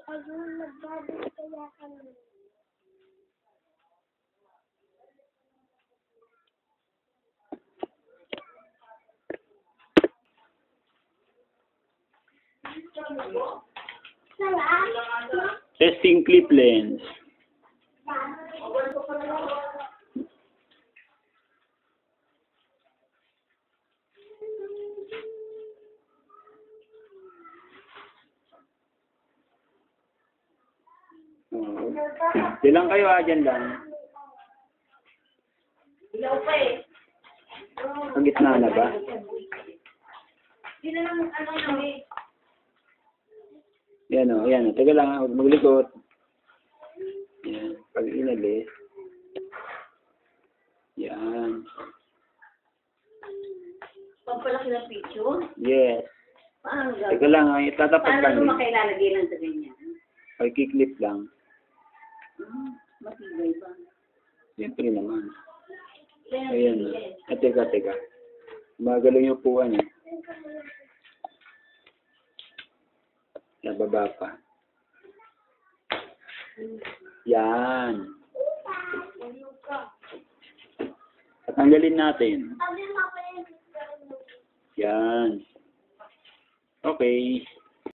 Ayun, nagbabalik kaya kami. Testing clip lens. Diyan kayo dyan lang. Ilaw pa eh. Ang gitna na ba? Hindi na lang eh. Yan o, yan o. Taga lang, huwag maglikot. Yan, pag inalis. Yan. Pagpalaki ng picture? Yes. Paano Taga lang, itatapat Paano lang. mo makailalagay lang sa ganyan? Pag kiklip lang. Matibay ba? Siyempre naman. Ayan o. Teka. Magalaw yung upuan eh. Nababa pa. Yan. Tatanggalin natin. Yan. Okay.